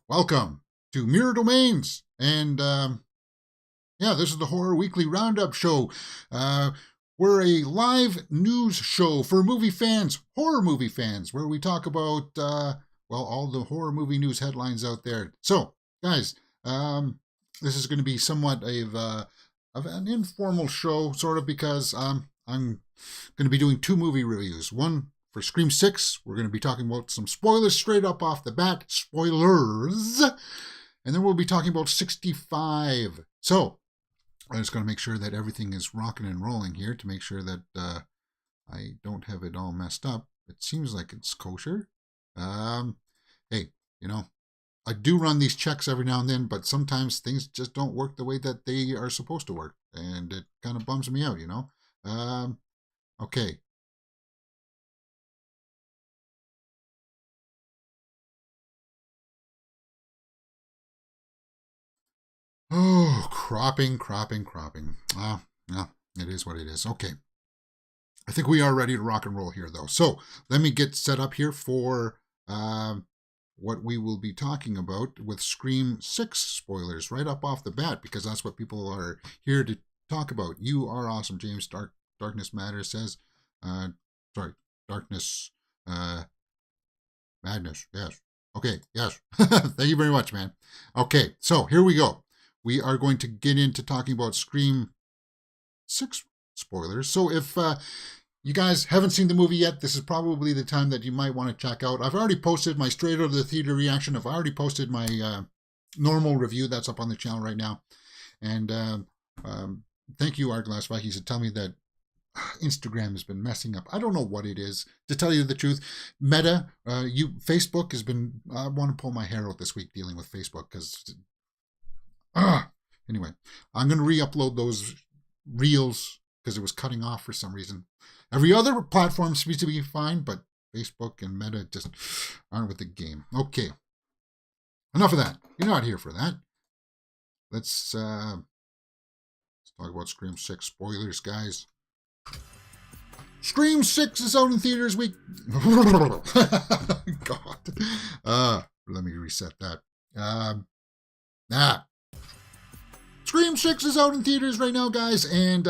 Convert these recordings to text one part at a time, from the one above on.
Welcome to Mirror Domains. And yeah, this is the Horror Weekly Roundup show. We're a live news show for movie fans, horror movie fans, where we talk about, all the horror movie news headlines out there. So, guys, this is going to be somewhat of an informal show, sort of, because I'm going to be doing two movie reviews. One for Scream 6, we're going to be talking about some spoilers straight up off the bat. Spoilers! And then we'll be talking about 65. So, I'm just going to make sure that everything is rocking and rolling here to make sure that I don't have it all messed up. It seems like it's kosher. Hey, I do run these checks every now and then, but sometimes things just don't work the way that they are supposed to work. And it kind of bums me out, Okay. Oh, cropping. Yeah, it is what it is. Okay. I think we are ready to rock and roll here, though. So let me get set up here for what we will be talking about with Scream 6 spoilers right up off the bat, because that's what people are here to talk about. You are awesome, James. Darkness Matters says. Darkness Madness. Yes. Okay, yes. Thank you very much, man. Okay, so here we go. We are going to get into talking about Scream 6 spoilers. So if you guys haven't seen the movie yet, this is probably the time that you might want to check out. I've already posted my straight out of the theater reaction. I've already posted my normal review that's up on the channel right now. And thank you, Glass Vikings, to tell me that Instagram has been messing up. I don't know what it is. To tell you the truth, Meta, Facebook has been. I want to pull my hair out this week dealing with Facebook because. Anyway, I'm going to re-upload those reels because it was cutting off for some reason. Every other platform seems to be fine, but Facebook and Meta just aren't with the game. Okay, enough of that. You're not here for that. Let's talk about Scream 6 spoilers, guys. Scream 6 is out in theaters week. God. Let me reset that. Scream 6 is out in theaters right now, guys. And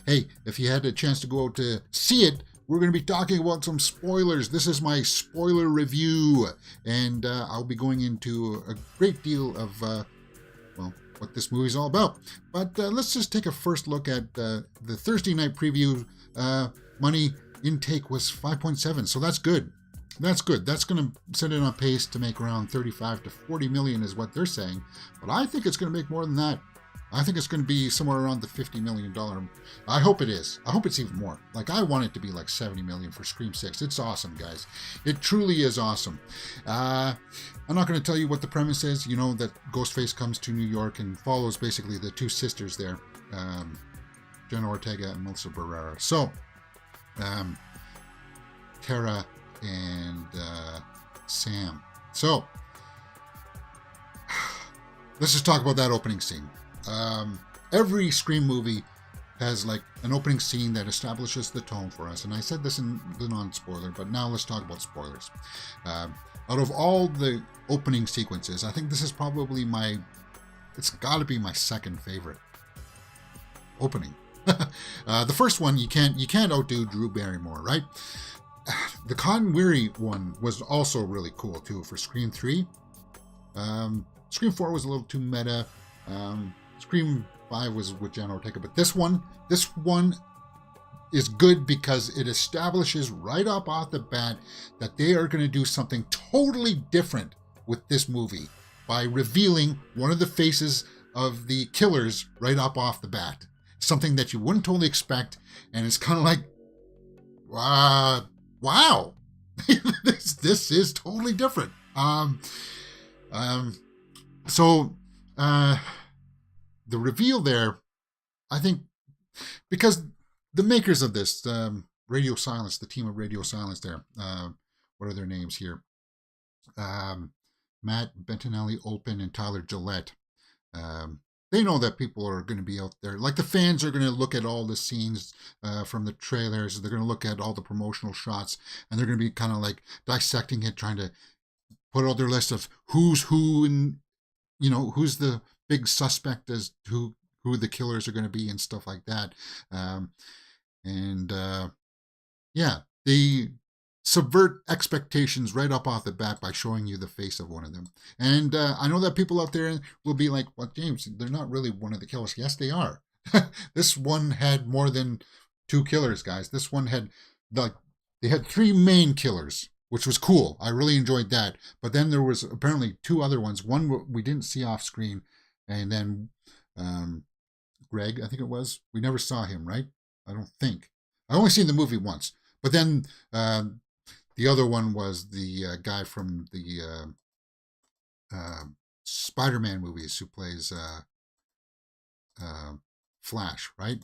hey, if you had a chance to go out to see it, we're going to be talking about some spoilers. This is my spoiler review. And I'll be going into a great deal of, what this movie's all about. But let's just take a first look at the Thursday night preview. Money intake was 5.7, so that's good. That's good. That's going to set it on pace to make around 35 to 40 million is what they're saying. But I think it's going to make more than that. I think it's going to be somewhere around the $50 million. I hope it is. I hope it's even more. Like, I want it to be like 70 million for Scream 6. It's awesome, guys. It truly is awesome. I'm not going to tell you what the premise is. You know that Ghostface comes to New York and follows basically the two sisters there, Jenna Ortega and Melissa Barrera. So, Tara and Sam. So, let's just talk about that opening scene. Every Scream movie has like an opening scene that establishes the tone for us. And I said this in the non-spoiler, but now let's talk about spoilers. Out of all the opening sequences, I think this is probably it's got to be my second favorite opening. The first one, you can't outdo Drew Barrymore, right? The Cotton Weary one was also really cool too for Scream 3. Scream 4 was a little too meta. Scream 5 was with Jenna Ortega, but this one is good because it establishes right up off the bat that they are going to do something totally different with this movie by revealing one of the faces of the killers right up off the bat. Something that you wouldn't totally expect, and it's kind of like, wow, this is totally different. So the reveal there, I think, because the makers of this, Radio Silence, the team of Radio Silence there, what are their names here? Matt Bentinelli Olpin and Tyler Gillette. They know that people are going to be out there. Like the fans are going to look at all the scenes from the trailers. They're going to look at all the promotional shots, and they're going to be kind of like dissecting it, trying to put out their list of who's who, and who's the big suspect as who the killers are going to be and stuff like that. And yeah, they subvert expectations right up off the bat by showing you the face of one of them. And I know that people out there will be like, well, James, they're not really one of the killers. Yes, they are. This one had more than 2 killers, guys. This one had, they had 3 main killers, which was cool. I really enjoyed that. But then there was apparently 2 other ones. One we didn't see off screen, and then Greg, I think it was. We never saw him, right? I don't think. I only seen the movie once. But then the other one was the guy from the Spider-Man movies who plays Flash, right?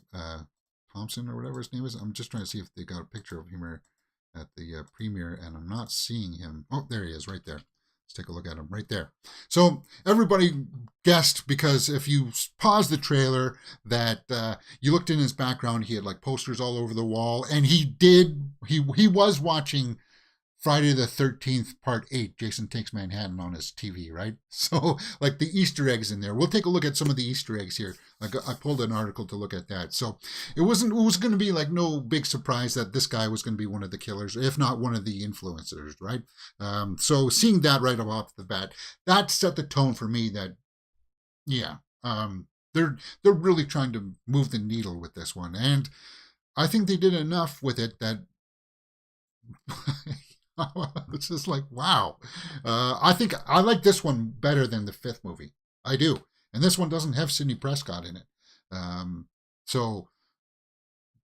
Thompson or whatever his name is. I'm just trying to see if they got a picture of him at the premiere, and I'm not seeing him. Oh, there he is, right there. Let's take a look at him right there. So everybody guessed, because if you pause the trailer, that you looked in his background, he had like posters all over the wall, and he was watching Friday the 13th, Part 8, Jason Takes Manhattan on his TV, right? So, like the Easter eggs in there. We'll take a look at some of the Easter eggs here. I pulled an article to look at that. So, it was going to be like no big surprise that this guy was going to be one of the killers, if not one of the influencers, right? So, seeing that right off the bat, that set the tone for me that, yeah, they're really trying to move the needle with this one. And I think they did enough with it that... It's just like, wow. I think I like this one better than the 5th movie. I do. And this one doesn't have Sidney Prescott in it. So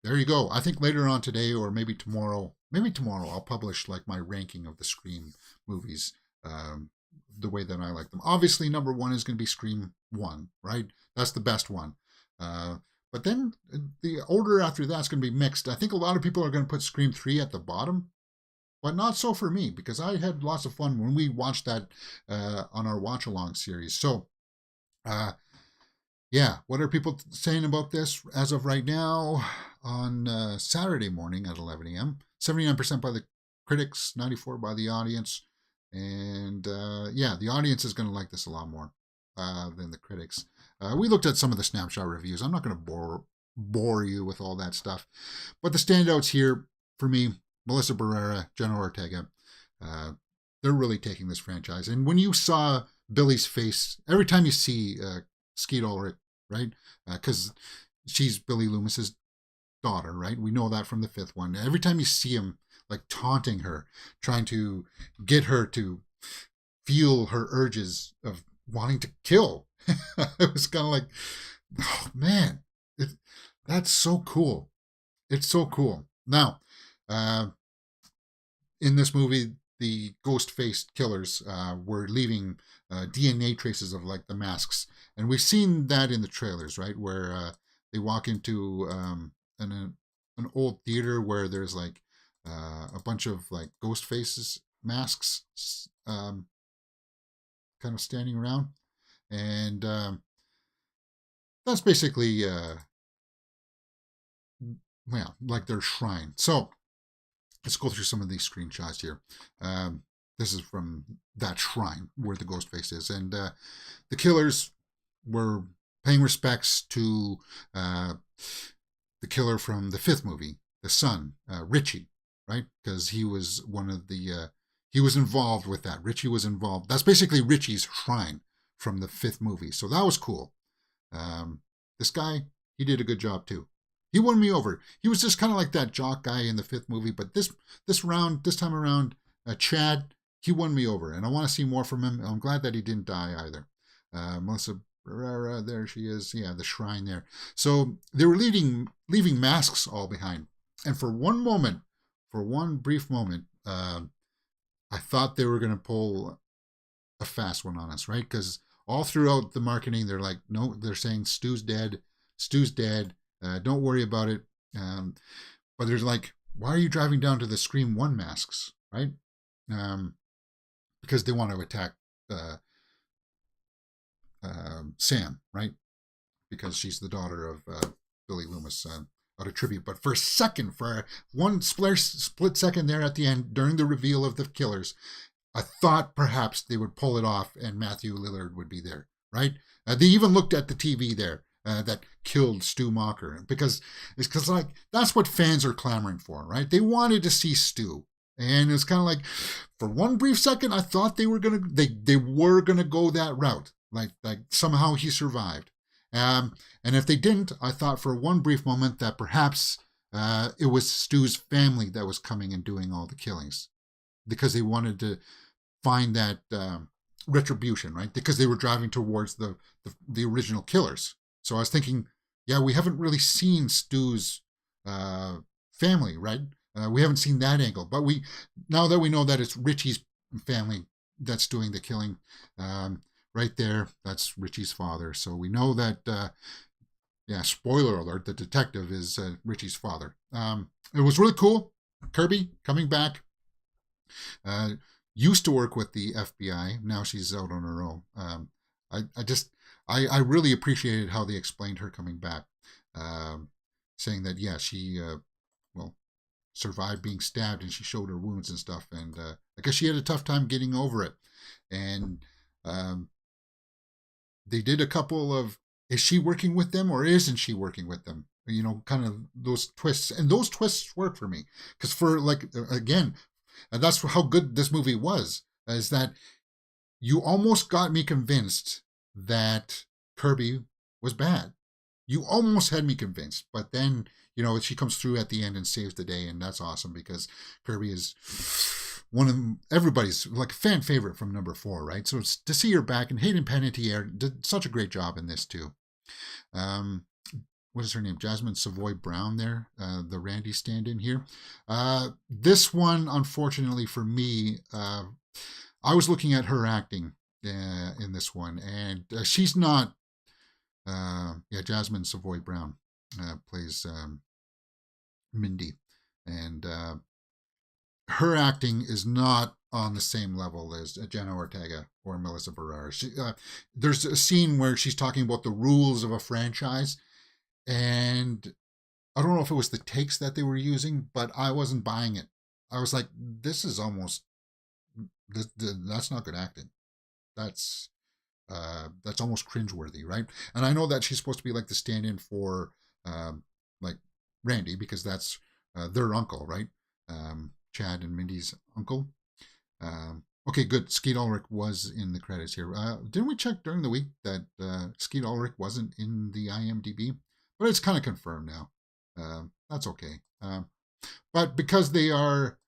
there you go. I think later on today, or maybe tomorrow, I'll publish like my ranking of the Scream movies, the way that I like them. Obviously, number 1 is going to be Scream 1, right? That's the best one. But then the order after that's going to be mixed. I think a lot of people are going to put Scream 3 at the bottom. But not so for me, because I had lots of fun when we watched that on our watch-along series. So, yeah, what are people saying about this as of right now on Saturday morning at 11 a.m.? 79% by the critics, 94% by the audience. And, yeah, the audience is going to like this a lot more than the critics. We looked at some of the snapshot reviews. I'm not going to bore you with all that stuff. But the standouts here, for me, Melissa Barrera, Jenna Ortega, they're really taking this franchise. And when you saw Billy's face, every time you see Skeet Ulrich, right? Because she's Billy Loomis's daughter, right? We know that from the 5th one. Every time you see him, like taunting her, trying to get her to feel her urges of wanting to kill, it was kind of like, oh man, that's so cool. It's so cool. Now, in this movie, the ghost-faced killers were leaving DNA traces of like the masks, and we've seen that in the trailers, right? Where they walk into an old theater where there's like a bunch of like ghost faces, masks, kind of standing around, and that's basically like their shrine. So let's go through some of these screenshots here. This is from that shrine where the ghost face is. And the killers were paying respects to the killer from the 5th movie, the son, Richie, right? Because he was one of the, he was involved with that. Richie was involved. That's basically Richie's shrine from the 5th movie. So that was cool. This guy, he did a good job too. He won me over. He was just kind of like that jock guy in the 5th movie, but this time around, Chad, he won me over, and I want to see more from him. I'm glad that he didn't die either. Melissa Barrera, there she is. Yeah, the shrine there. So they were leaving masks all behind, and for one brief moment, I thought they were going to pull a fast one on us, right? Because all throughout the marketing, they're like, no, they're saying Stu's dead. Stu's dead. Don't worry about it. But there's like, why are you driving down to the Scream 1 masks, right? Because they want to attack Sam, right? Because she's the daughter of Billy Loomis, out of tribute. But for one split second there at the end, during the reveal of the killers, I thought perhaps they would pull it off and Matthew Lillard would be there, right? They even looked at the TV there that killed Stu Macher because it's because like that's what fans are clamoring for, right? They wanted to see Stu, and it's kind of like for one brief second I thought they were gonna go that route, like somehow he survived, and if they didn't, I thought for one brief moment that perhaps it was Stu's family that was coming and doing all the killings because they wanted to find that retribution, right? Because they were driving towards the original killers. So I was thinking, yeah, we haven't really seen Stu's family, right? We haven't seen that angle, but now that we know that it's Richie's family that's doing the killing, right there, that's Richie's father. So we know that. Yeah, spoiler alert: the detective is Richie's father. It was really cool. Kirby coming back. Used to work with the FBI. Now she's out on her own. I really appreciated how they explained her coming back, saying that yeah she well survived being stabbed and she showed her wounds and stuff, and I guess she had a tough time getting over it, and they did a couple of is she working with them or isn't she working with them? You know, kind of those twists, and those twists work for me because for like again, and that's how good this movie was. Is that you almost got me convinced that Kirby was bad. You almost had me convinced, but then she comes through at the end and saves the day, and that's awesome because Kirby is one of everybody's like fan favorite from number 4, right? So it's, to see her back, and Hayden Panettiere did such a great job in this too. What is her name? Jasmine Savoy Brown there, the Randy stand-in here. This one, unfortunately for me, I was looking at her acting in this one, and she's not. Jasmine Savoy Brown plays Mindy, and her acting is not on the same level as Jenna Ortega or Melissa Barrera. There's a scene where she's talking about the rules of a franchise, and I don't know if it was the takes that they were using, but I wasn't buying it. I was like, this is almost, that's not good acting. That's almost cringeworthy, right? And I know that she's supposed to be like the stand-in for like Randy, because that's their uncle, right? Chad and Mindy's uncle. Okay, good. Skeet Ulrich was in the credits here. Didn't we check during the week that Skeet Ulrich wasn't in the IMDb? But it's kind of confirmed now. That's okay. But because they are,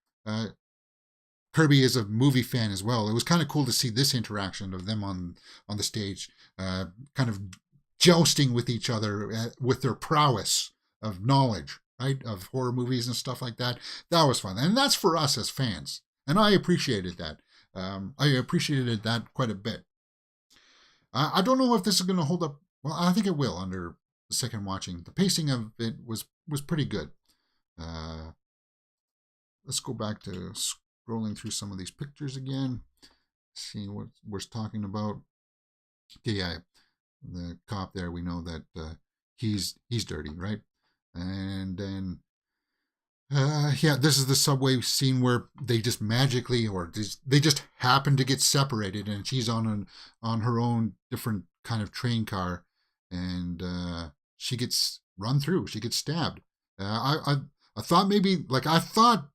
Kirby is a movie fan as well, it was kind of cool to see this interaction of them on the stage, kind of jousting with each other with their prowess of knowledge, right, of horror movies and stuff like that. That was fun, and that's for us as fans, and I appreciated that. I appreciated that quite a bit. I don't know if this is going to hold up. Well, I think it will under the second watching. The pacing of it was pretty good. Let's go back to scrolling through some of these pictures again, seeing what we're talking about. Okay, yeah, the cop there, we know that he's dirty, right? And then this is the subway scene where they just magically, or they just happen to get separated, and she's on her own different kind of train car, and she gets run through. She gets stabbed. I thought maybe, like, I thought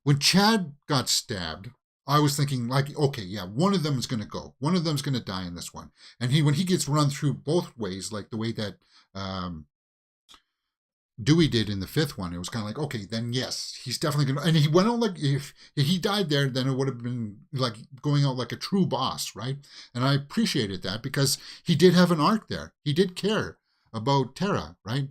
when Chad got stabbed, I was thinking, like, okay, yeah, one of them is going to go. One of them's going to die in this one. And when he gets run through both ways, like the way that Dewey did in the 5th one, it was kind of like, okay, then yes, he's definitely going to. And he went out like, if he died there, then it would have been like going out like a true boss, right? And I appreciated that because he did have an arc there. He did care about Tara, right?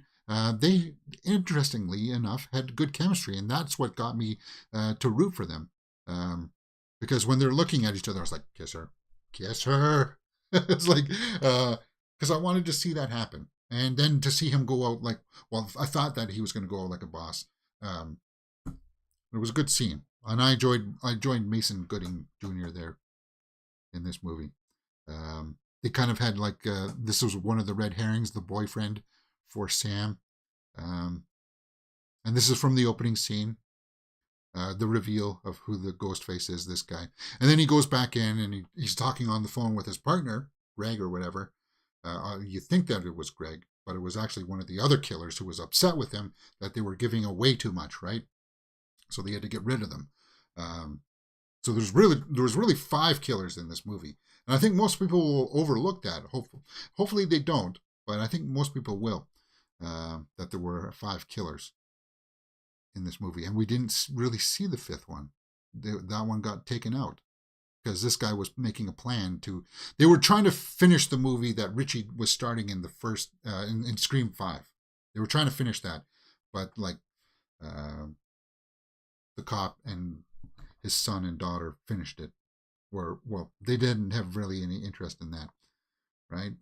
They, interestingly enough, had good chemistry, and that's what got me to root for them. Because when they're looking at each other, I was like, kiss her, kiss her. It's like, because I wanted to see that happen. And then to see him go out like, well, I thought that he was going to go out like a boss. It was a good scene. And I enjoyed Mason Gooding Jr. there in this movie. They kind of had like, this was one of the red herrings, the boyfriend for Sam. And this is from the opening scene. The reveal of who the ghost face is, this guy. And then he goes back in and he's talking on the phone with his partner, Greg or whatever. You think that it was Greg, but it was actually one of the other killers who was upset with him that they were giving away too much, right? So they had to get rid of them. So there was really 5 killers in this movie, and I think most people will overlook that. Hopefully they don't, but I think most people will. That there were 5 killers in this movie, and we didn't really see the 5th one. That one got taken out because this guy was making a plan to. They were trying to finish the movie that Richie was starting in the first in Scream 5. They were trying to finish that, but like the cop and his son and daughter finished it. Well, they didn't have really any interest in that, right?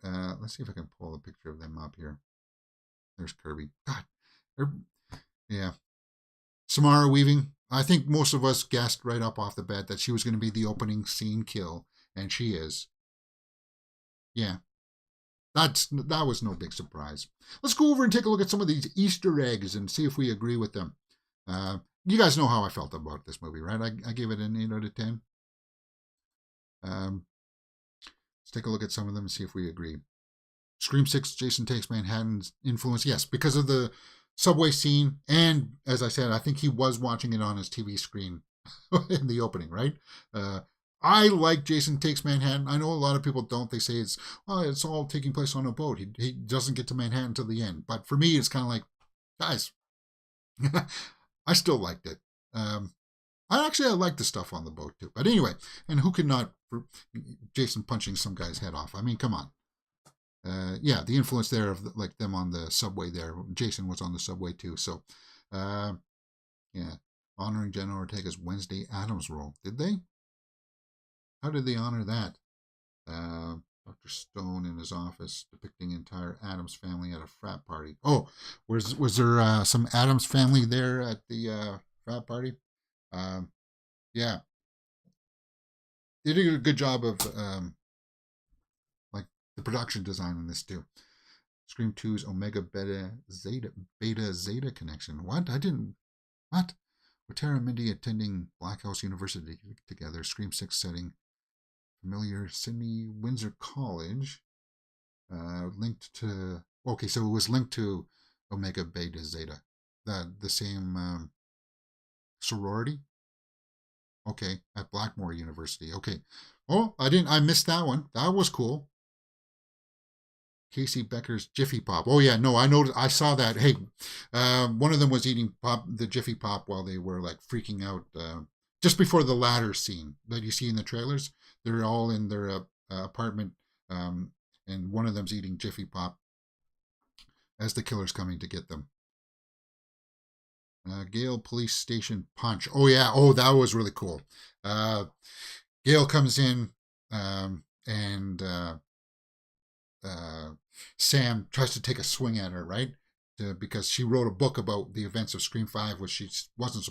Let's see if I can pull a picture of them up here. There's Kirby. God, yeah. Samara Weaving. I think most of us guessed right up off the bat that she was going to be the opening scene kill, and she is. Yeah, that was no big surprise. Let's go over and take a look at some of these Easter eggs and see if we agree with them. You guys know how I felt about this movie, right? I gave it an 8 out of 10. Let's take a look at some of them and see if we agree. Scream 6, Jason Takes Manhattan's influence. Yes, because of the subway scene. And as I said, I think he was watching it on his TV screen in the opening, right? I like Jason Takes Manhattan. I know a lot of people don't. They say it's all taking place on a boat. He doesn't get to Manhattan till the end. But for me, it's kind of like, guys, I still liked it. I like the stuff on the boat too. But anyway, and who could not for Jason punching some guy's head off? I mean, come on. Yeah, the influence there of like them on the subway there. Jason was on the subway too. So, yeah, honoring Jenna Ortega's Wednesday Addams role. Did they? How did they honor that? Dr. Stone in his office depicting entire Addams family at a frat party. Oh, was there some Addams family there at the frat party? Yeah, they did a good job of like the production design in this too. Scream 2's Omega Beta Zeta connection. What? I didn't. What? With Tara and Mindy attending Black House University together. Scream 6 setting. Familiar Sydney Windsor College. Linked to. Okay, so it was linked to Omega Beta Zeta. The same sorority. Okay, at Blackmore University. Okay. Oh, I missed that one. That was cool. Casey Becker's Jiffy Pop. Oh yeah, no, I saw that. Hey, one of them was eating the Jiffy Pop while they were like freaking out. Just before the ladder scene that you see in the trailers, they're all in their apartment, and one of them's eating Jiffy Pop as the killer's coming to get them. Gale Police Station Punch. Oh yeah, that was really cool. Gale comes in, and Sam tries to take a swing at her, right? Because she wrote a book about the events of Scream 5, which she wasn't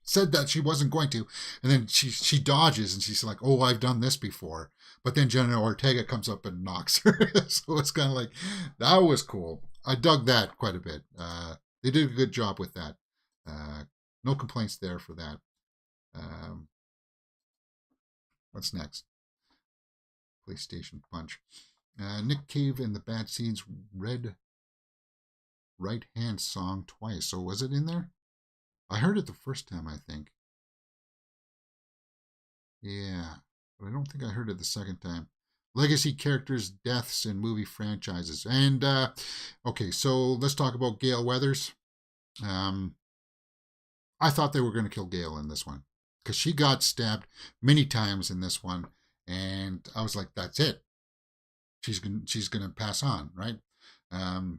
said that she wasn't going to, and then she dodges and she's like, "Oh, I've done this before." But then Jenna Ortega comes up and knocks her, so it's kind of like that was cool. I dug that quite a bit. They did a good job with that. No complaints there for that. What's next? Police Station Punch. Nick Cave in the Bad Seeds Red Right Hand song twice. So was it in there? I heard it the first time, I think. Yeah, but I don't think I heard it the second time. Legacy characters' deaths in movie franchises. And, okay, so let's talk about Gale Weathers. I thought they were going to kill Gale in this one because she got stabbed many times in this one. And I was like, that's it. She's gonna pass on, right?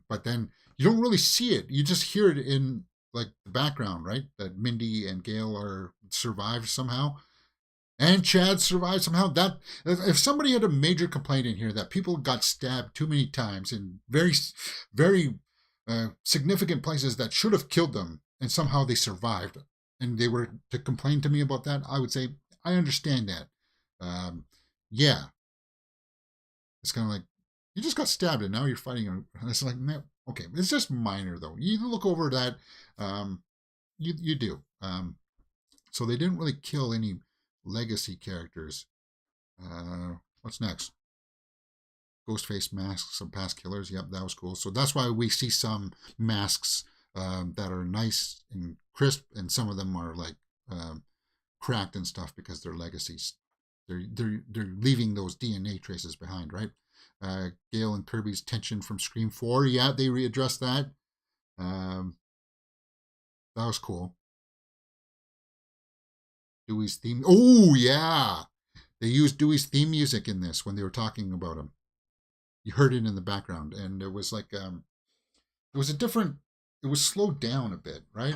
But then you don't really see it. You just hear it in like the background, right? That Mindy and Gale are survived somehow, and Chad survived somehow. That if somebody had a major complaint in here that people got stabbed too many times in very, very significant places that should have killed them, and somehow they survived, and they were to complain to me about that, I would say I understand that. Yeah, it's kind of like you just got stabbed and now you're fighting. And it's like, man, okay, it's just minor though. You look over that, you do. So they didn't really kill any legacy characters. What's next? Ghostface masks of past killers. Yep, that was cool. So that's why we see some masks that are nice and crisp, and some of them are like cracked and stuff because they're legacies. They're leaving those DNA traces behind, right? Gale and Kirby's tension from Scream 4. Yeah, they readdressed that. That was cool. Dewey's theme. Oh, yeah. They used Dewey's theme music in this when they were talking about him. You heard it in the background, and it was like, it was a different, it was slowed down a bit, right?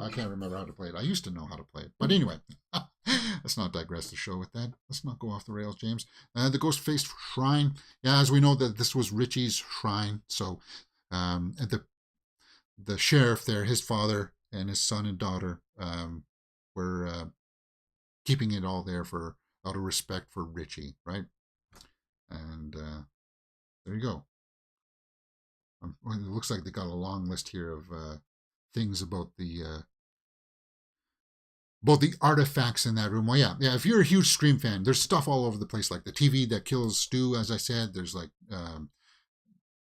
I can't remember how to play it. I used to know how to play it. But anyway, let's not digress the show with that. Let's not go off the rails, James. The Ghost-Faced Shrine. Yeah, as we know, that this was Richie's shrine. So the sheriff there, his father and his son and daughter were keeping it all there for out of respect for Richie, right? And there you go. It looks like they got a long list here of things about the artifacts in that room. Well, yeah. If you're a huge Scream fan, there's stuff all over the place, like the TV that kills Stu, as I said. There's like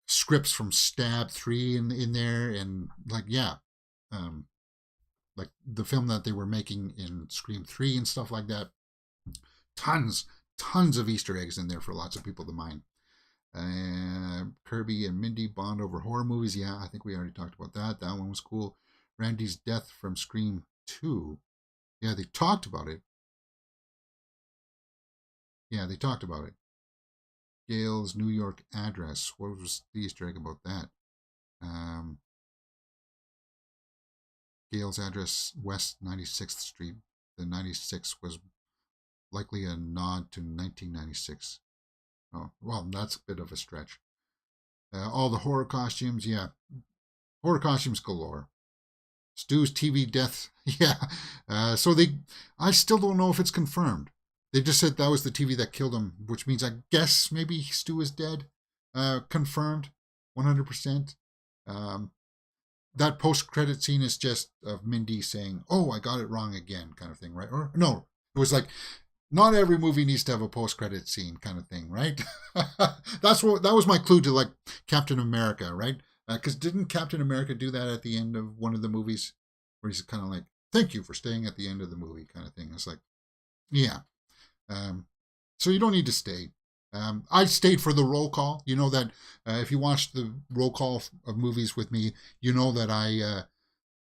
scripts from Stab 3 in there, and like like the film that they were making in Scream 3 and stuff like that. Tons of Easter eggs in there for lots of people to mine. Kirby and Mindy bond over horror movies. Yeah, I think we already talked about that. That one was cool. Randy's death from Scream 2. Yeah, they talked about it. Yeah, they talked about it. Gail's New York address. What was the Easter egg about that? Gail's address, West 96th Street. The 96 was likely a nod to 1996. Oh, well, that's a bit of a stretch. All the horror costumes, yeah. Horror costumes galore. Stu's TV death, yeah. So I still don't know if it's confirmed. They just said that was the TV that killed him, which means I guess maybe Stu is dead. Confirmed, 100%. That post-credit scene is just of Mindy saying, "Oh, I got it wrong again," kind of thing, right? Or no, it was like, not every movie needs to have a post-credit scene kind of thing, right? That was my clue to like Captain America, right? Because didn't Captain America do that at the end of one of the movies, where he's kind of like, "Thank you for staying at the end of the movie," kind of thing. It's like, yeah. So you don't need to stay. I stayed for the roll call. You know that if you watch the roll call of movies with me, you know that I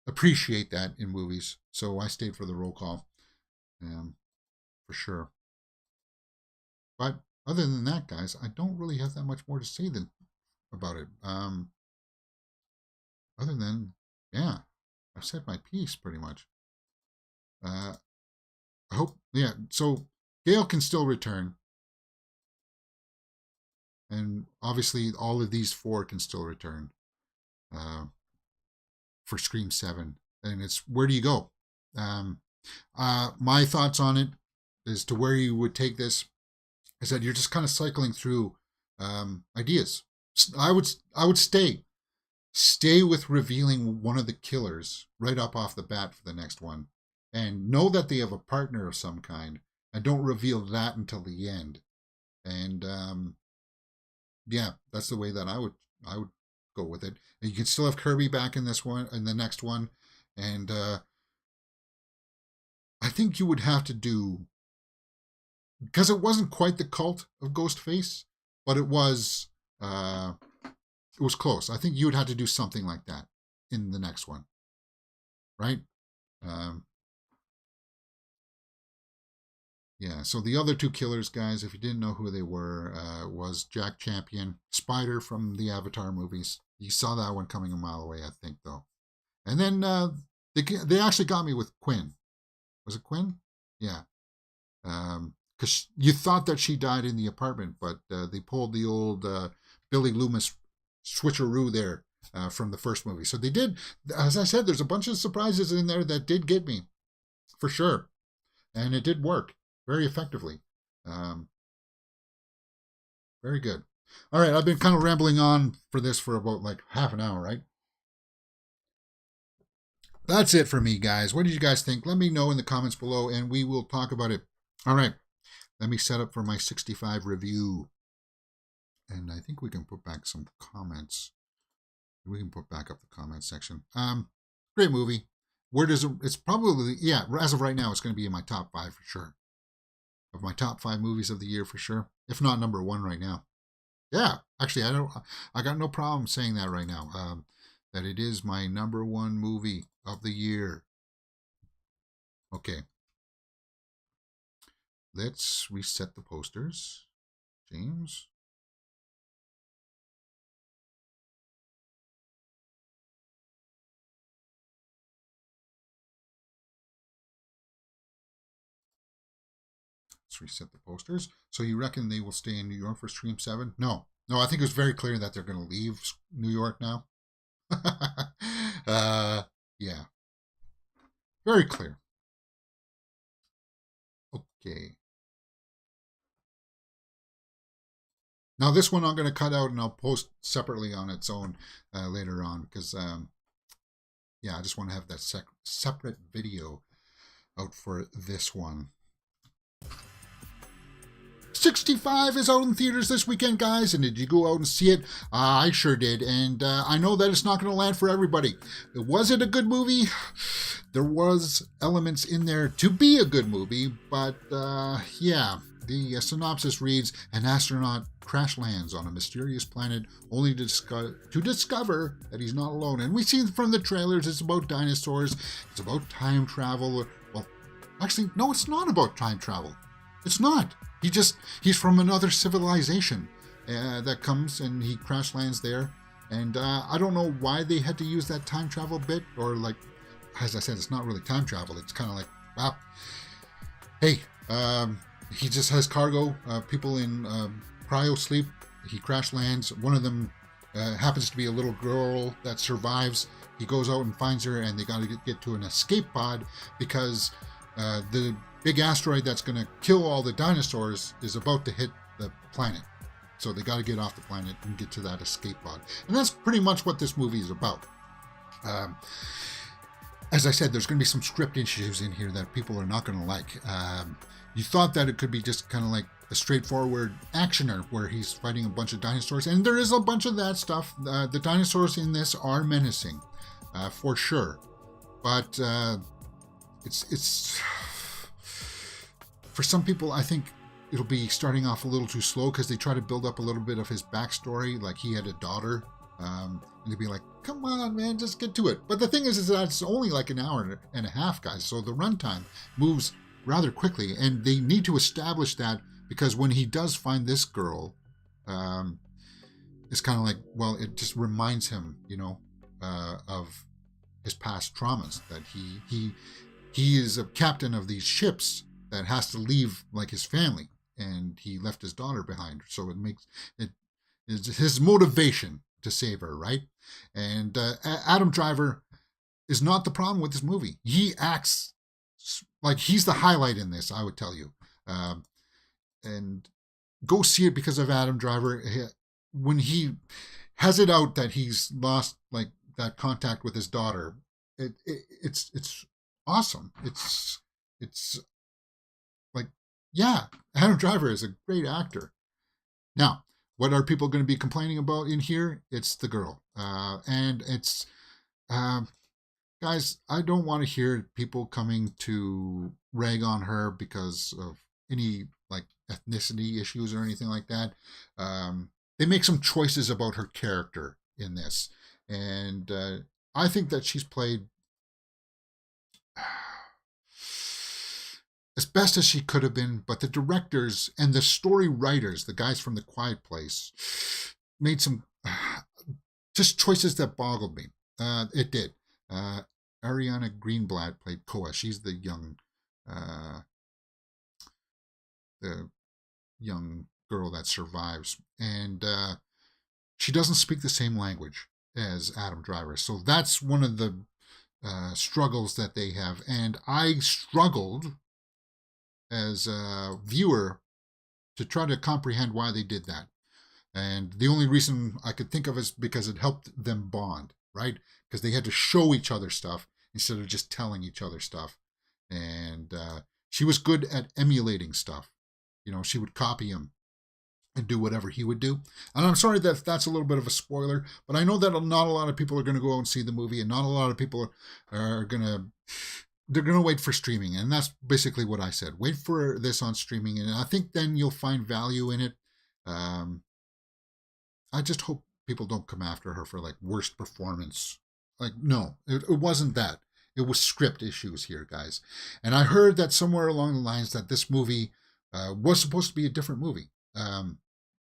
appreciate that in movies. So I stayed for the roll call, for sure. But other than that, guys, I don't really have that much more to say about it. Other than, yeah, I've said my piece pretty much. I hope, yeah. So Gail can still return. And obviously, all of these 4 can still return for Scream 7. And it's, where do you go? My thoughts on it as to where you would take this is that you're just kind of cycling through ideas. I would stay with revealing one of the killers right up off the bat for the next one, and know that they have a partner of some kind, and don't reveal that until the end. And yeah, that's the way that I would go with it. And you can still have Kirby back in this one, in the next one, and I think you would have to do, because it wasn't quite the cult of Ghostface, but it was close. I think you would have to do something like that in the next one, right? Yeah, so the other 2 killers, guys, if you didn't know who they were, was Jack Champion, Spider from the Avatar movies. You saw that one coming a mile away, I think, though. And then they actually got me with Quinn. Was it Quinn? Yeah. Because you thought that she died in the apartment, but they pulled the old Billy Loomis switcheroo there from the first movie. So they did, as I said, there's a bunch of surprises in there that did get me, for sure. And it did work very effectively. Very good. All right, I've been kind of rambling on for this for about like half an hour, right? That's it for me, guys. What did you guys think? Let me know in the comments below, and we will talk about it. All right, let me set up for my 65 review. And I think we can put back some comments. We can put back up the comments section. Great movie. Where does it? It's probably, yeah, as of right now, it's going to be in my top 5 for sure. Of my top 5 movies of the year for sure. If not number 1 right now. Yeah, actually, I got no problem saying that right now. That it is my number 1 movie of the year. Okay. Let's reset the posters. James. Let's reset the posters. So you reckon they will stay in New York for Scream 7? No. No, I think it was very clear that they're going to leave New York now. Yeah. Very clear. Okay. Now this one I'm going to cut out and I'll post separately on its own later on because, yeah, I just want to have that separate video out for this one. 65 is out in theaters this weekend, guys, and did you go out and see it? I sure did, and I know that it's not going to land for everybody. Was it a good movie? There was elements in there to be a good movie, but yeah, the synopsis reads, an astronaut crash lands on a mysterious planet only to discover that he's not alone. And we see from the trailers it's about dinosaurs, it's about time travel. Well, actually, no, it's not about time travel. It's not. He's from another civilization that comes and he crash lands there. And I don't know why they had to use that time travel bit, or like, as I said, it's not really time travel. It's kind of like, wow, hey, he just has cargo, people in cryo sleep. He crash lands. One of them happens to be a little girl that survives. He goes out and finds her, and they got to get to an escape pod because the big asteroid that's going to kill all the dinosaurs is about to hit the planet. So they got to get off the planet and get to that escape pod. And that's pretty much what this movie is about. As I said, there's going to be some script issues in here that people are not going to like. You thought that it could be just kind of like a straightforward actioner where he's fighting a bunch of dinosaurs. And there is a bunch of that stuff. The dinosaurs in this are menacing, for sure. But it's for some people, I think it'll be starting off a little too slow because they try to build up a little bit of his backstory, like he had a daughter, and they'd be like, come on, man, just get to it. But the thing is that it's only like an hour and a half, guys, so the runtime moves rather quickly, and they need to establish that because when he does find this girl, it's kind of like, well, it just reminds him, you know, of his past traumas, that he is a captain of these ships that has to leave like his family, and he left his daughter behind. So it makes it is his motivation to save her, right? And Adam Driver is not the problem with this movie. He acts like he's the highlight in this, I would tell you. And go see it because of Adam Driver. When he has it out that he's lost like that contact with his daughter, it's awesome. It's like, yeah, Adam Driver is a great actor. Now, what are people going to be complaining about in here? It's the girl. And it's, guys, I don't want to hear people coming to rag on her because of any like ethnicity issues or anything like that. They make some choices about her character in this. And I think that she's played as best as she could have been, but the directors and the story writers, the guys from The Quiet Place, made some just choices that boggled me. It did. Ariana Greenblatt played Koa. She's the young girl that survives, and she doesn't speak the same language as Adam Driver. So that's one of the struggles that they have, and I struggled as a viewer to try to comprehend why they did that. And the only reason I could think of is because it helped them bond, right? Because they had to show each other stuff, instead of just telling each other stuff. And she was good at emulating stuff. You know, she would copy him and do whatever he would do. And I'm sorry that that's a little bit of a spoiler, but I know that not a lot of people are going to go out and see the movie, and not a lot of people are going to, they're going to wait for streaming. And that's basically what I said. Wait for this on streaming, and I think then you'll find value in it. I just hope people don't come after her for like worst performance. Like, no, it wasn't that. It was script issues here, guys. And I heard that somewhere along the lines that this movie was supposed to be a different movie. And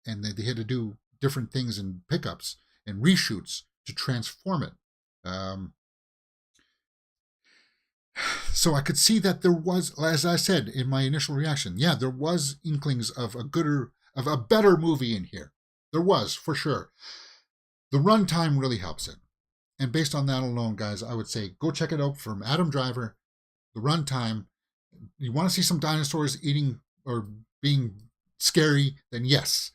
they had to do different things and pickups and reshoots to transform it. So I could see that there was, as I said in my initial reaction, yeah, there was inklings of a better movie in here. There was, for sure. The runtime really helps it. And based on that alone, guys, I would say go check it out from Adam Driver. The runtime. You want to see some dinosaurs eating or being scary, then yes,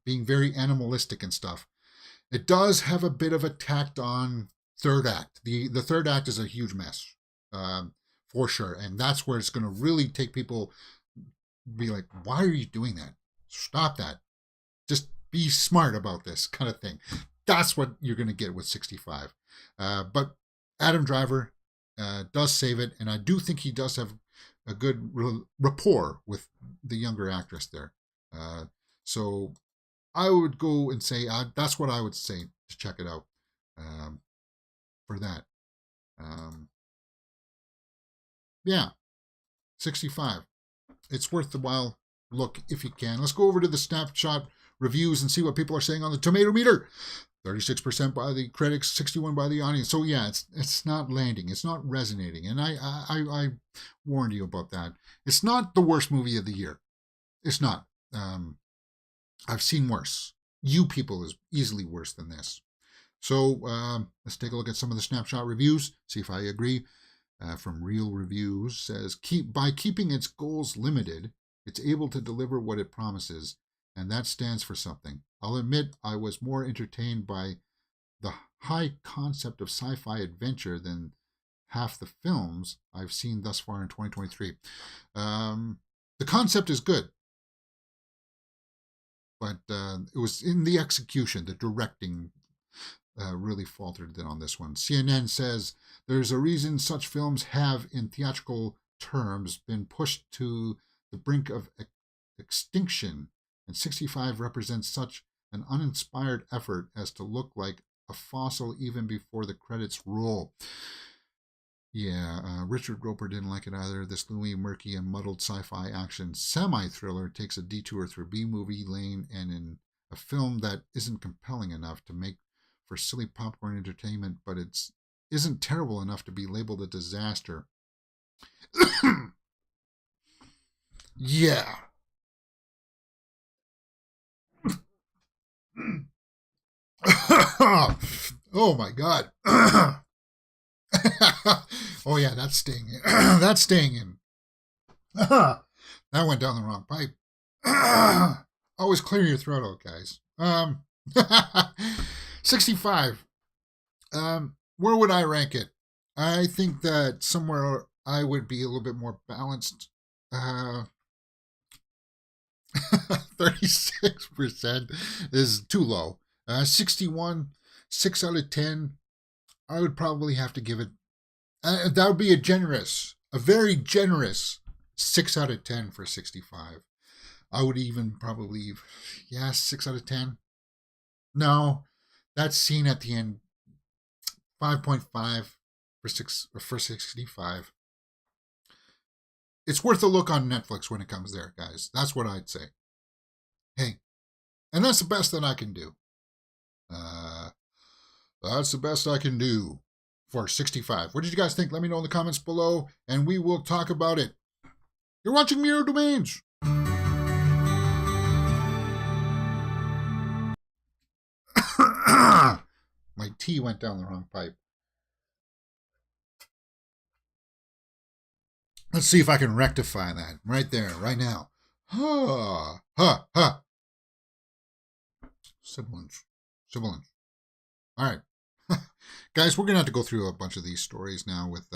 being very animalistic and stuff. It does have a bit of a tacked on third act. The third act is a huge mess, for sure. And that's where it's going to really take people, be like, why are you doing that? Stop that. Just be smart about this kind of thing. That's what you're going to get with 65. But Adam Driver does save it, and I do think he does have a good rapport with the younger actress there. So I would go and say that's what I would say to check it out for that. Yeah, 65. It's worth the while look if you can. Let's go over to the snapshot reviews and see what people are saying on the tomato meter. 36% by the critics, 61% by the audience. So yeah, it's not landing. It's not resonating. And I warned you about that. It's not the worst movie of the year. It's not. I've seen worse. You people is easily worse than this. So let's take a look at some of the snapshot reviews. See if I agree. From Real Reviews says, by keeping its goals limited, it's able to deliver what it promises, and that stands for something. I'll admit I was more entertained by the high concept of sci-fi adventure than half the films I've seen thus far in 2023. The concept is good, but it was in the execution, the directing really faltered on this one. CNN says, there's a reason such films have, in theatrical terms, been pushed to the brink of extinction, and 65 represents such an uninspired effort as to look like a fossil even before the credits roll. Yeah, Richard Roper didn't like it either. This gloomy, murky, and muddled sci-fi action semi-thriller takes a detour through B-movie lane and in a film that isn't compelling enough to make for silly popcorn entertainment, but it isn't terrible enough to be labeled a disaster. Yeah. Oh my God. Oh yeah, that's staying in. That's staying in. That went down the wrong pipe. Always clear your throat out, guys. 65. Where would I rank it? I think that somewhere I would be a little bit more balanced. 36% is too low. 61, 6 out of 10. I would probably have to give it. That would be a very generous 6 out of 10 for 65. I would even probably, 6 out of 10. No, that scene at the end, 5.5 for 65. It's worth a look on Netflix when it comes there, guys. That's what I'd say. Hey, and that's the best that I can do. That's the best I can do for 65. What did you guys think? Let me know in the comments below, and we will talk about it. You're watching Mirror Domains. My tea went down the wrong pipe. Let's see if I can rectify that right there, right now. Ha, ha, ha. Sibilance. All right. Guys, we're going to have to go through a bunch of these stories now with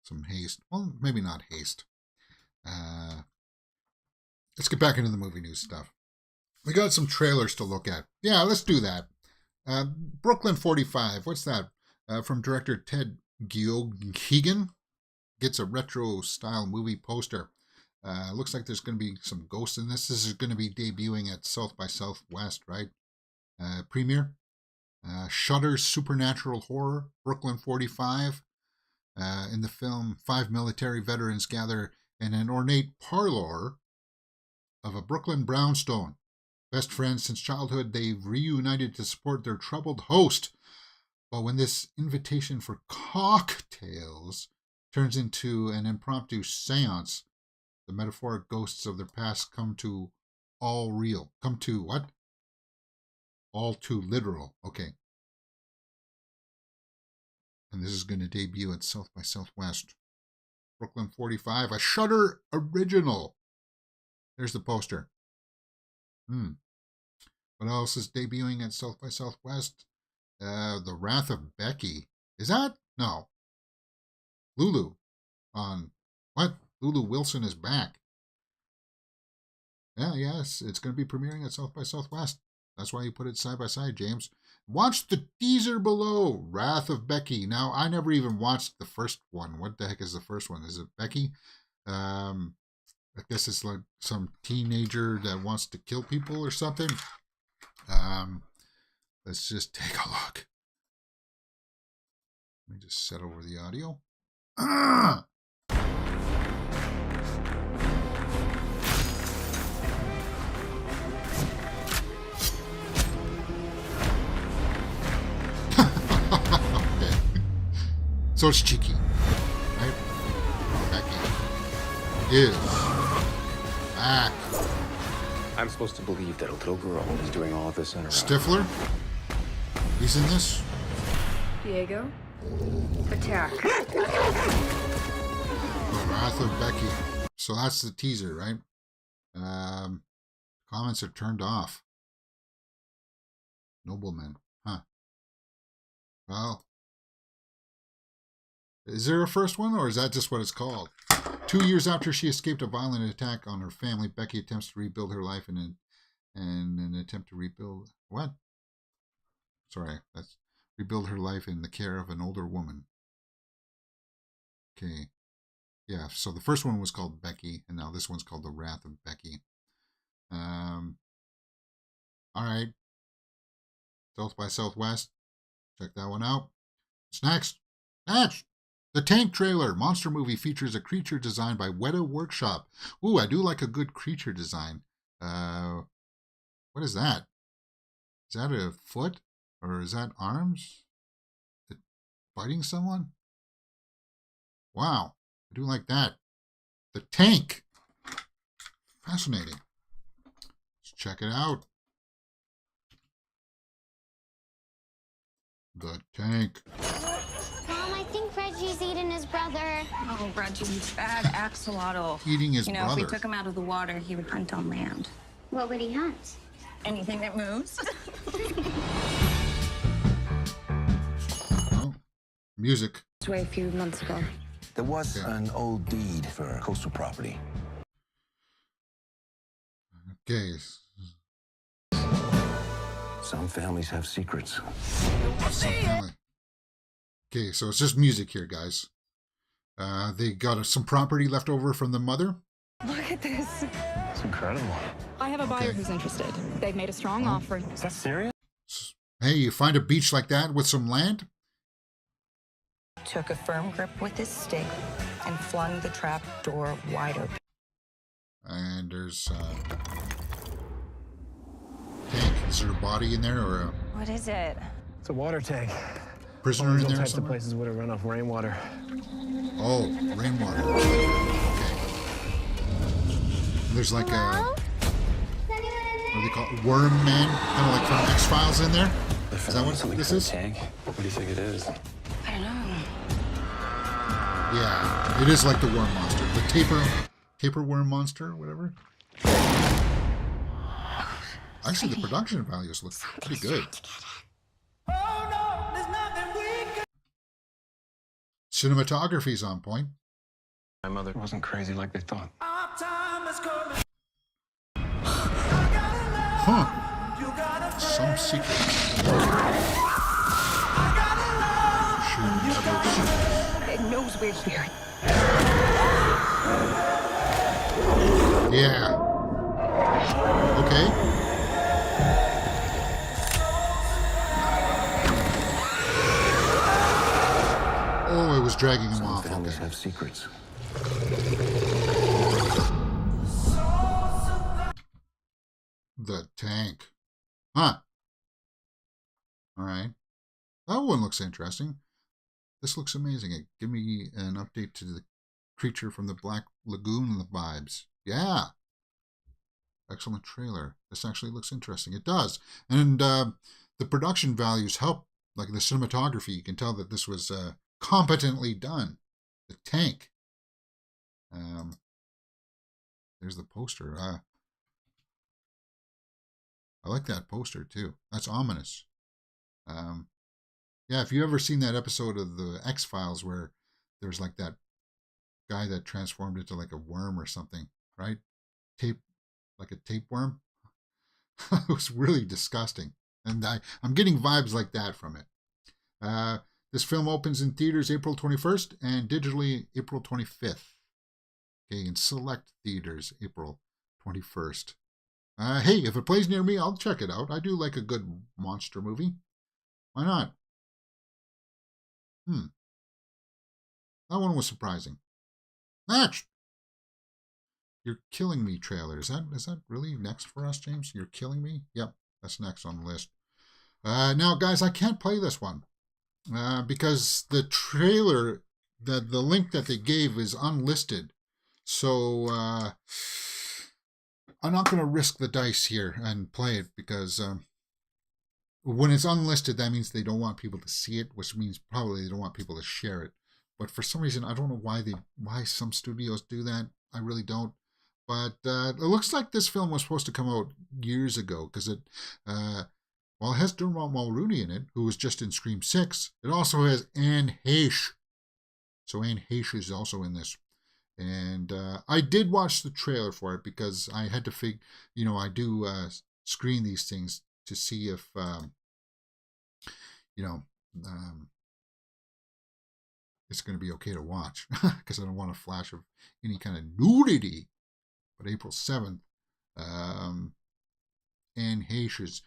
some haste. Well, maybe not haste. Let's get back into the movie news stuff. We got some trailers to look at. Yeah, let's do that. Brooklyn 45. What's that? From director Ted Geoghegan. Gets a retro-style movie poster. Looks like there's going to be some ghosts in this. This is going to be debuting at South by Southwest, right? Premiere. Shudder's supernatural horror, Brooklyn 45. In the film, 5 military veterans gather in an ornate parlor of a Brooklyn brownstone. Best friends since childhood, they've reunited to support their troubled host. But when this invitation for cocktails turns into an impromptu seance, the metaphoric ghosts of their past come to what? All too literal. Okay. And this is going to debut at South by Southwest. Brooklyn 45, a Shudder original. There's the poster. What else is debuting at South by Southwest? The Wrath of Becky. Is that? No. Lulu. On what? Lulu Wilson is back. Yes, it's going to be premiering at South by Southwest. That's why you put it side by side, James. Watch the teaser below. Wrath of Becky. Now, I never even watched the first one. What the heck is the first one? Is it Becky? I guess it's like some teenager that wants to kill people or something. Let's just take a look. Let me just set over the audio. Okay. So it's cheeky, right? Becky is back. I'm supposed to believe that a little girl is doing all of this in her own. Stifler? He's in this? Diego? Attack. The Wrath of Becky. So that's the teaser, right? Comments are turned off. Nobleman. Huh. Well. Is there a first one, or is that just what it's called? 2 years after she escaped a violent attack on her family, Becky attempts to rebuild her life in an attempt to rebuild... What? Sorry, that's... Rebuild her life in the care of an older woman. Okay. Yeah, so the first one was called Becky, and now this one's called The Wrath of Becky. All right. South by Southwest. Check that one out. What's next? Next! The Tank trailer. Monster movie features a creature designed by Weta Workshop. Ooh, I do like a good creature design. What is that? Is that a foot? Or is that arms? Is it fighting someone? Wow. I do like that. The Tank. Fascinating. Let's check it out. The Tank. Mom, I think Reggie's eating his brother. Oh, Reggie, bad axolotl. Eating his brother. brother. If we took him out of the water, he would hunt on land. What would he hunt? Anything that moves. Oh, music. Away a few months ago. There was an old deed for coastal property. Okay. Some families have secrets. Okay, so it's just music here, guys. They got some property left over from the mother. Look at this. It's incredible. I have a buyer who's interested. They've made a strong offer. Is that serious? Hey, you find a beach like that with some land? Took a firm grip with his stick and flung the trap door wide open. And there's tank. Is there a body in there or a What is it? It's a water tank. prisoner in All there types of somewhere? places would have run off rainwater. Oh, rainwater. Okay. There's like Hello? a, what do they call it? Worm man? Kind of like from X-Files in there? Is that what Something this for a is? tank? What do you think it is? I don't know. Yeah, it is like the worm monster. The taper worm monster or whatever. Actually, the production values look pretty good. Cinematography's on point. My mother wasn't crazy like they thought. Huh. Some secrets. She never sees. It knows we're here. Yeah. Okay. Oh, it was dragging him off. Families Okay. have secrets. The tank. Huh. All right. That one looks interesting. This looks amazing. Give me an update to the creature from the Black Lagoon and the vibes. Yeah. Excellent trailer. This actually looks interesting. It does. And the production values help. Like the cinematography, you can tell that this was competently done. The tank. There's the poster. I like that poster too. That's ominous. Yeah, if you ever seen that episode of the X-Files where there's like that guy that transformed into like a worm or something, right? Like a tapeworm. It was really disgusting. And I'm getting vibes like that from it. This film opens in theaters April 21st and digitally April 25th. Okay, in select theaters April 21st. Hey, if it plays near me, I'll check it out. I do like a good monster movie. Why not? That one was surprising. Next! You're Killing Me trailer. Is that really next for us, James? You're Killing Me? Yep, that's next on the list. Now, guys, I can't play this one because the trailer, the link that they gave is unlisted. So I'm not going to risk the dice here and play it because when it's unlisted, that means they don't want people to see it, which means probably they don't want people to share it. But for some reason, I don't know why some studios do that. I really don't. But it looks like this film was supposed to come out years ago because it has Dermot Mulroney in it, who was just in Scream 6. It also has Anne Heche. So Anne Heche is also in this. And I did watch the trailer for it because I had to I do screen these things to see if, it's going to be okay to watch because I don't want a flash of any kind of nudity. But April 7th, Anne Heche is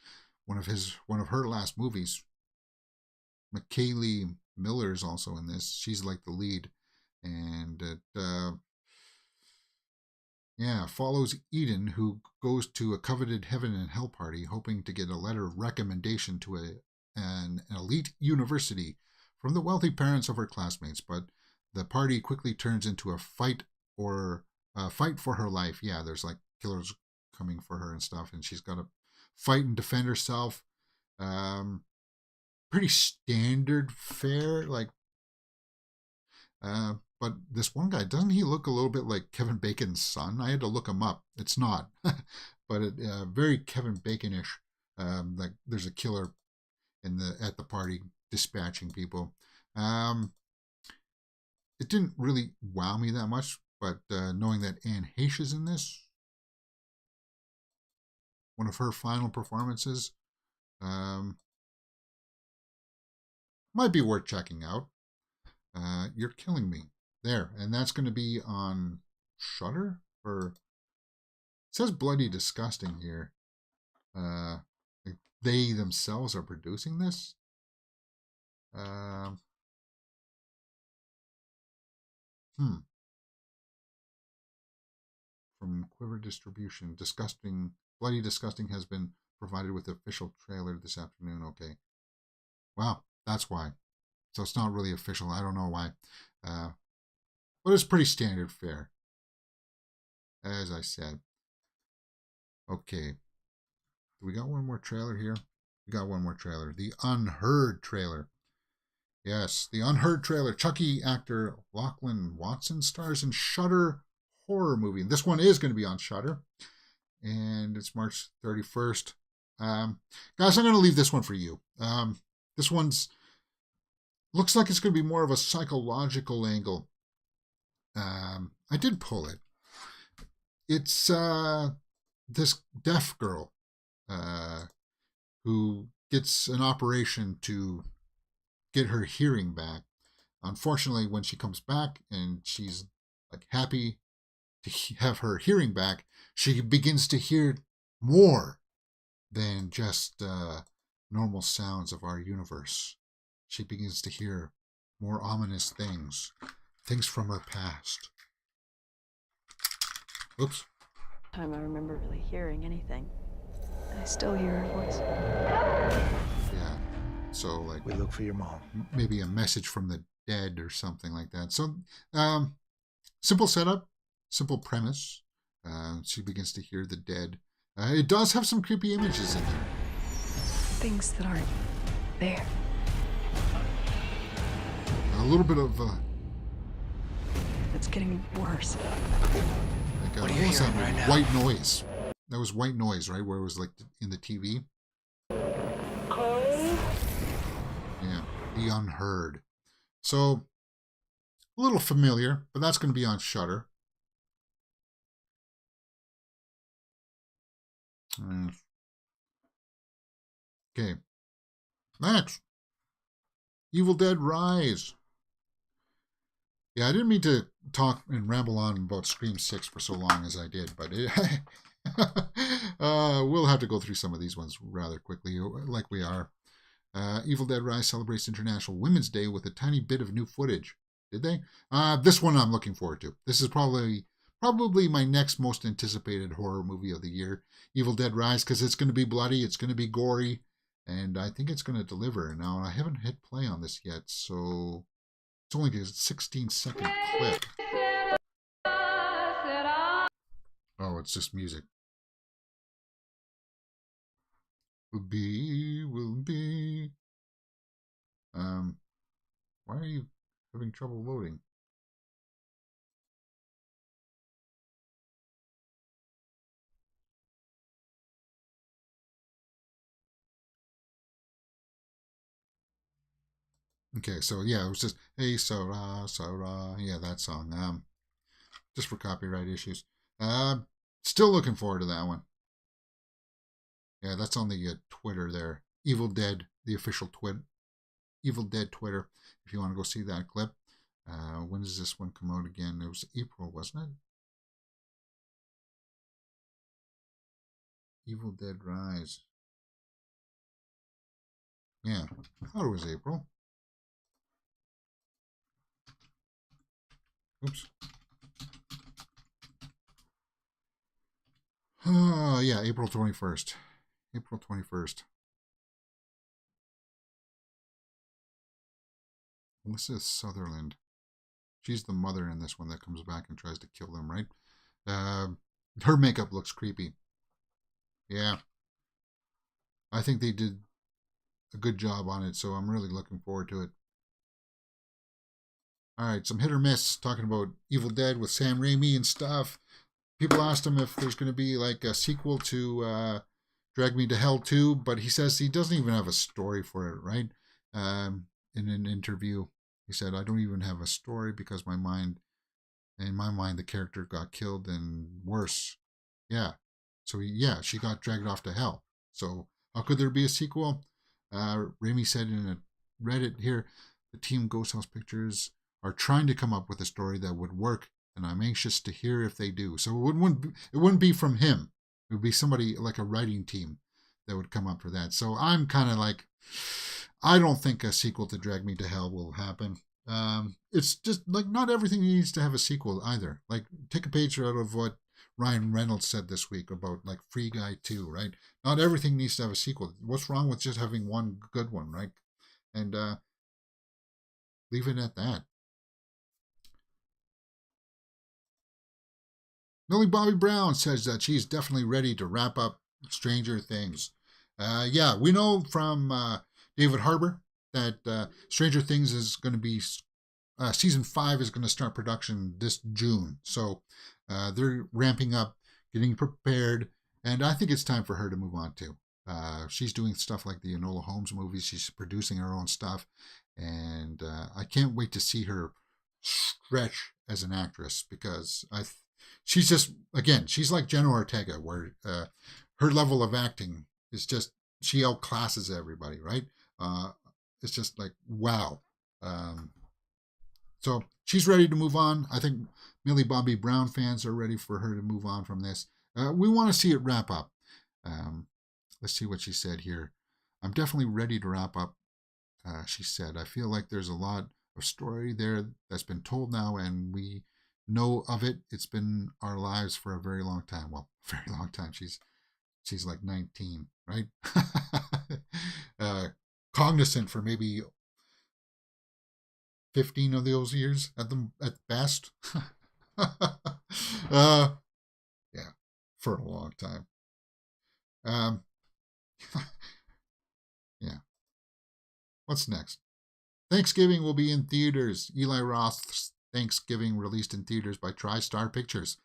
one of her last movies. McKaylee Miller is also in this. She's like the lead. And it follows Eden, who goes to a coveted heaven and hell party, hoping to get a letter of recommendation to an elite university from the wealthy parents of her classmates. But the party quickly turns into a fight for her life. Yeah, there's like killers coming for her and stuff, and she's got to fight and defend herself. Pretty standard fare, like. But this one guy, doesn't he look a little bit like Kevin Bacon's son? I had to look him up. It's not, but very Kevin Bacon-ish. Like there's a killer at the party dispatching people. It didn't really wow me that much, but knowing that Anne Heche is in this, one of her final performances, might be worth checking out. You're Killing Me. There, and that's going to be on Shudder. It says Bloody Disgusting here. They themselves are producing this. From Quiver Distribution, Bloody Disgusting has been provided with the official trailer this afternoon. Okay. Wow, that's why. So it's not really official. I don't know why. But it's pretty standard fare, as I said. Okay. We got one more trailer here. We got one more trailer. The Unheard trailer. Yes, the Unheard trailer. Chucky actor Lachlan Watson stars in Shudder horror movie. And this one is going to be on Shudder. And it's March 31st. Guys, I'm going to leave this one for you. This one's looks like it's going to be more of a psychological angle. I did pull it. It's this deaf girl who gets an operation to get her hearing back. Unfortunately, when she comes back and she's like happy to have her hearing back, she begins to hear more than just normal sounds of our universe. She begins to hear more ominous things from her past. Oops. Time I remember really hearing anything. I still hear her voice. Yeah. So like We look for your mom. maybe a message from the dead or something like that. So simple setup, simple premise. She begins to hear the dead. It does have some creepy images in there. Things that aren't there. A little bit of It's getting worse. like What are you what was that hearing movie? right now? White Noise. That was White Noise, right? Where it was like in the TV. Yeah, the Unheard. So a little familiar, but that's going to be on Shudder. Okay. Next. Evil Dead Rise. Yeah, I didn't mean to talk and ramble on about Scream 6 for so long as I did, but we'll have to go through some of these ones rather quickly, like we are. Evil Dead Rise celebrates International Women's Day with a tiny bit of new footage. Did they? This one I'm looking forward to. This is probably my next most anticipated horror movie of the year, Evil Dead Rise, because it's going to be bloody, it's going to be gory, and I think it's going to deliver. Now, I haven't hit play on this yet, so it's only a 16-second clip. Oh, it's just music. Will be. Why are you having trouble loading? Okay, so yeah, it was just hey Sarah, Sarah, yeah, that song. Just for copyright issues. Still looking forward to that one. Yeah, that's on the Twitter there. Evil Dead, the official Evil Dead Twitter. If you want to go see that clip. When does this one come out again? It was April, wasn't it? Evil Dead Rise. Yeah, I thought it was April. Oops. Oh, yeah, April 21st. April 21st. Melissa Sutherland. She's the mother in this one that comes back and tries to kill them, right? Her makeup looks creepy. Yeah. I think they did a good job on it, so I'm really looking forward to it. All right, some hit or miss talking about Evil Dead with Sam Raimi and stuff. People asked him if there's going to be like a sequel to Drag Me to Hell 2, but he says he doesn't even have a story for it, right? In an interview, he said, I don't even have a story because in my mind, the character got killed and worse. Yeah. So, yeah, she got dragged off to hell. So, how could there be a sequel? Raimi said in a Reddit here, the team Ghost House Pictures are trying to come up with a story that would work, and I'm anxious to hear if they do. So it wouldn't be from him. It would be somebody like a writing team that would come up for that. So I'm kind of like, I don't think a sequel to Drag Me to Hell will happen. It's just like not everything needs to have a sequel either. Like take a page out of what Ryan Reynolds said this week about like Free Guy 2, right? Not everything needs to have a sequel. What's wrong with just having one good one, right? And leave it at that. Millie Bobby Brown says that she's definitely ready to wrap up Stranger Things. Yeah, we know from David Harbour that Stranger Things is going to be, season 5 is going to start production this June. So they're ramping up, getting prepared, and I think it's time for her to move on too. She's doing stuff like the Enola Holmes movies. She's producing her own stuff. And I can't wait to see her stretch as an actress, because she's just, again, she's like Jenna Ortega, where her level of acting is just, she outclasses everybody, right? It's just like, wow. So she's ready to move on. I think Millie Bobby Brown fans are ready for her to move on from this. We want to see it wrap up. Let's see what she said here. I'm definitely ready to wrap up, she said. I feel like there's a lot of story there that's been told now, and we know of it. It's been our lives for a very long time. Well, very long time. She's like 19, right? Cognizant for maybe 15 of those years at best. Yeah, for a long time. Yeah. What's next? Thanksgiving will be in theaters. Eli Roth's Thanksgiving released in theaters by TriStar Pictures.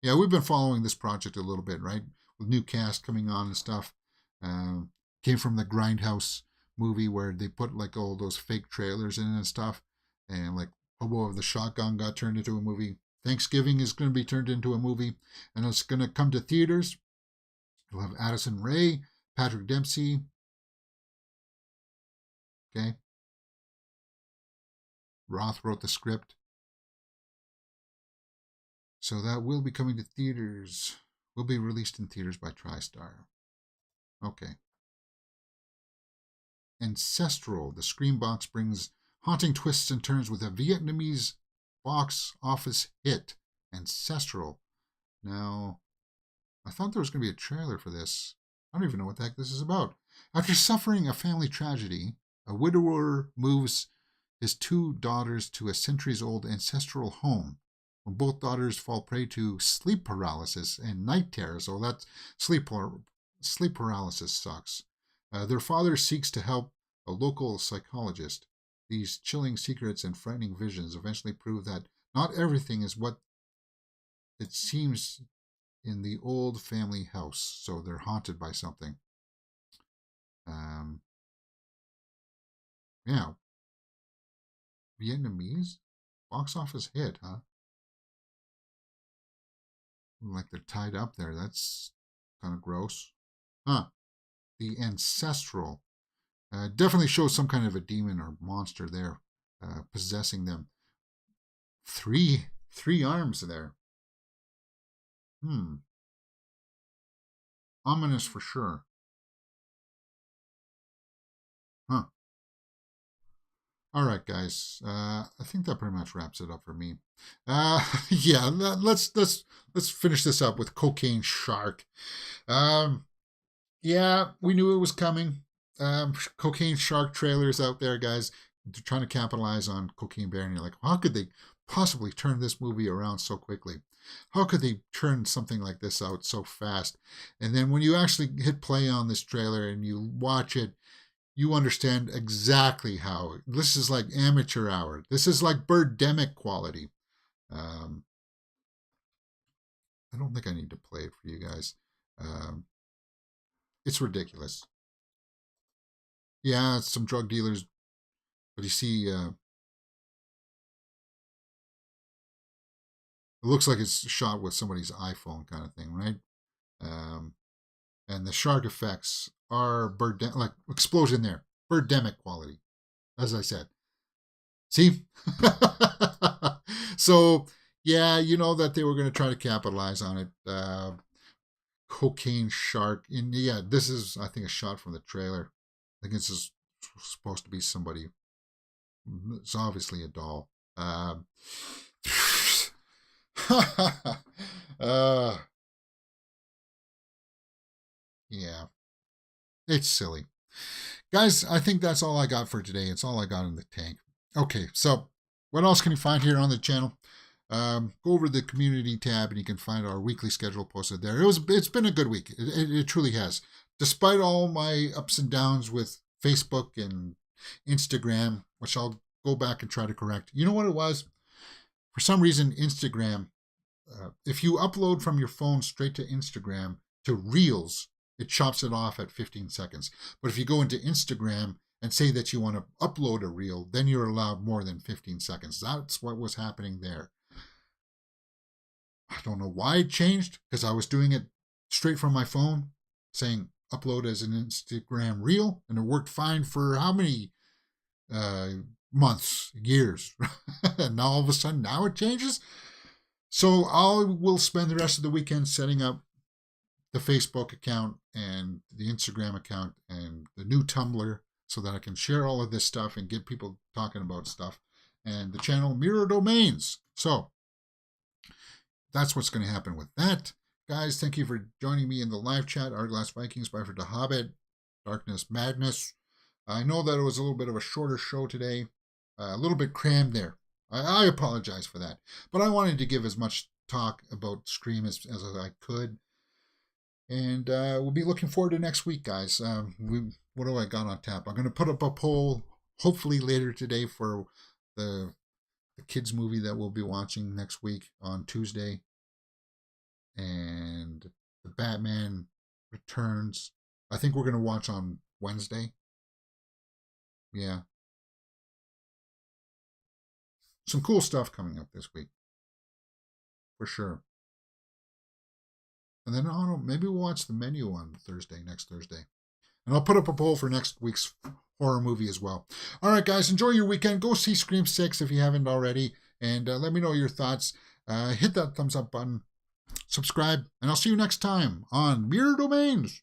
Yeah, we've been following this project a little bit, right? With new cast coming on and stuff. Came from the Grindhouse movie where they put like all those fake trailers in and stuff. And like Hobo of the Shotgun got turned into a movie. Thanksgiving is going to be turned into a movie. And it's going to come to theaters. You'll have Addison Rae, Patrick Dempsey. Okay. Roth wrote the script. So that will be coming to theaters. Will be released in theaters by TriStar. Okay. Ancestral. The Screambox brings haunting twists and turns with a Vietnamese box office hit. Ancestral. Now, I thought there was going to be a trailer for this. I don't even know what the heck this is about. After suffering a family tragedy, a widower moves his two daughters to a centuries-old ancestral home. When both daughters fall prey to sleep paralysis and night terrors, so that sleep paralysis sucks. Their father seeks to help a local psychologist. These chilling secrets and frightening visions eventually prove that not everything is what it seems in the old family house, so they're haunted by something. Yeah. Vietnamese? Box office hit, huh? Like they're tied up there. That's kind of gross. Huh. The Ancestral. Definitely shows some kind of a demon or monster there possessing them. Three arms there. Ominous for sure. Huh. All right, guys. I think that pretty much wraps it up for me. Yeah, let's finish this up with Cocaine Shark. Yeah, we knew it was coming. Cocaine Shark trailers out there, guys. They're trying to capitalize on Cocaine Bear, and you're like, how could they possibly turn this movie around so quickly? How could they turn something like this out so fast? And then when you actually hit play on this trailer and you watch it, you understand exactly how. This is like amateur hour. This is like Birdemic quality. I don't think I need to play it for you guys. It's ridiculous. Yeah, it's some drug dealers. But you see, it looks like it's shot with somebody's iPhone kind of thing, right? And the shark effects are like explosion there. Birdemic quality, as I said. See? So, yeah, you know that they were going to try to capitalize on it. Cocaine Shark. And yeah, this is, I think, a shot from the trailer. I think this is supposed to be somebody. It's obviously a doll. Yeah. It's silly. Guys, I think that's all I got for today. It's all I got in the tank. Okay, so what else can you find here on the channel? Go over to the community tab and you can find our weekly schedule posted there. It's been a good week. It truly has. Despite all my ups and downs with Facebook and Instagram, which I'll go back and try to correct. You know what it was? For some reason, Instagram, if you upload from your phone straight to Instagram to Reels, it chops it off at 15 seconds. But if you go into Instagram and say that you want to upload a reel, then you're allowed more than 15 seconds. That's what was happening there. I don't know why it changed, because I was doing it straight from my phone, saying upload as an Instagram reel, and it worked fine for how many months, years. And now all of a sudden, now it changes. So I will spend the rest of the weekend setting up the Facebook account and the Instagram account and the new Tumblr so that I can share all of this stuff and get people talking about stuff. And the channel Mirror Domains. So that's what's going to happen with that. Guys, thank you for joining me in the live chat. Hourglass Vikings by for the Hobbit, Darkness Madness. I know that it was a little bit of a shorter show today, a little bit crammed there. I apologize for that. But I wanted to give as much talk about Scream as I could. And we'll be looking forward to next week, guys. What do I got on tap? I'm going to put up a poll, hopefully later today, for the kids movie that we'll be watching next week on Tuesday. And the Batman Returns, I think we're going to watch on Wednesday. Yeah. Some cool stuff coming up this week. For sure. And then, I don't know, maybe we'll watch The Menu on next Thursday. And I'll put up a poll for next week's horror movie as well. All right, guys, enjoy your weekend. Go see Scream 6 if you haven't already. And let me know your thoughts. Hit that thumbs up button. Subscribe. And I'll see you next time on Mirror Domains.